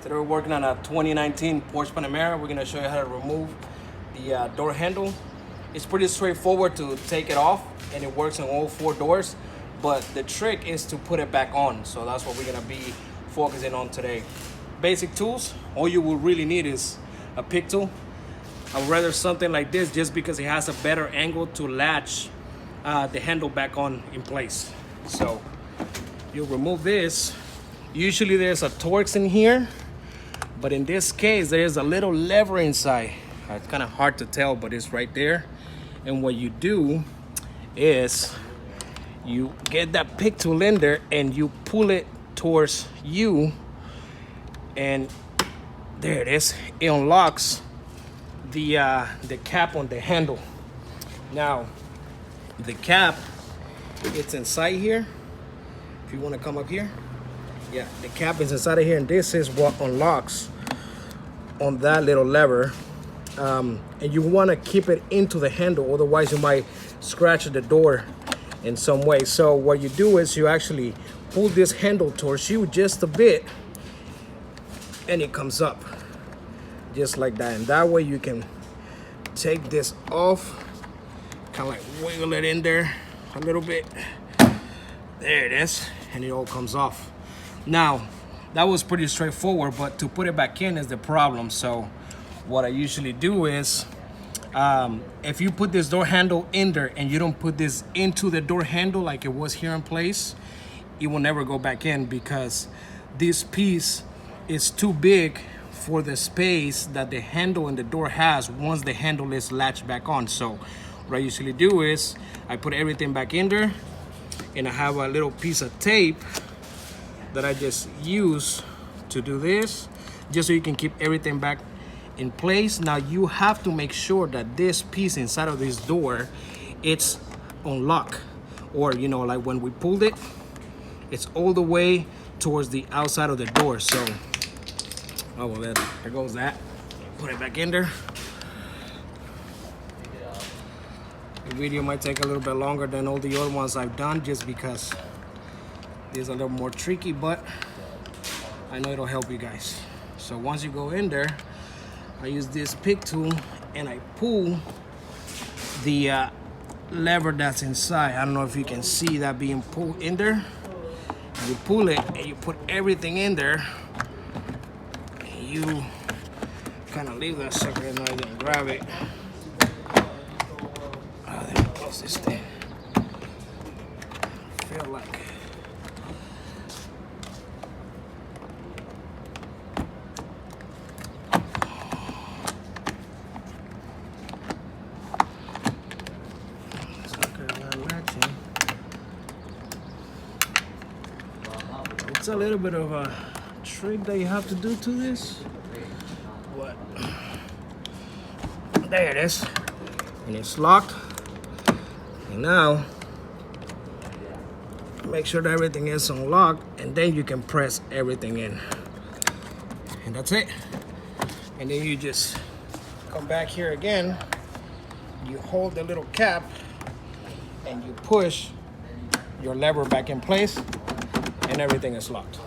Today we're working on a 2019 Porsche Panamera. We're gonna show you how to remove the door handle. It's pretty straightforward to take it off, and it works on all four doors. But the trick is to put it back on. So that's what we're gonna be focusing on today. Basic tools, all you will really need is a pick tool. I would rather something like this just because it has a better angle to latch the handle back on in place. So you'll remove this. Usually there's a Torx in here, but in this case there's a little lever inside. It's kind of hard to tell, but it's right there. And what you do is you get that pick tool in there and you pull it towards you, and there it is. It unlocks the cap on the handle. Now the cap, it's inside here. If you want to come up here, yeah, the cap is inside of here, and this is what unlocks on that little lever. And you want to keep it into the handle, otherwise you might scratch the door in some way. So what you do is you actually pull this handle towards you just a bit, and it comes up just like that. And that way you can take this off, kind of like wiggle it in there a little bit. There it is, and it all comes off. Now that was pretty straightforward, but to put it back in is the problem. So what I usually do is, if you put this door handle in there and you don't put this into the door handle like it was here in place, it will never go back in, because this piece is too big for the space that the handle and the door has once the handle is latched back on. So what I usually do is I put everything back in there, and I have a little piece of tape that I just use to do this, just so you can keep everything back in place. Now you have to make sure that this piece inside of this door, it's on lock, or you know, like when we pulled it, it's all the way towards the outside of the door. So oh well, there goes that. Put it back in there. The video might take a little bit longer than all the other ones I've done, just because it's a little more tricky, but I know it'll help you guys. So once you go in there, I use this pick tool and I pull the lever that's inside. I don't know if you can see that being pulled in there. You pull it and you put everything in there. And you kind of leave that sucker in there and grab it. Oh, there goes this thing. I feel like it's a little bit of a trick that you have to do to this. What? There it is, and it's locked. And now make sure that everything is unlocked, and then you can press everything in, and that's it. And then you just come back here again, you hold the little cap and you push your lever back in place, and everything is locked.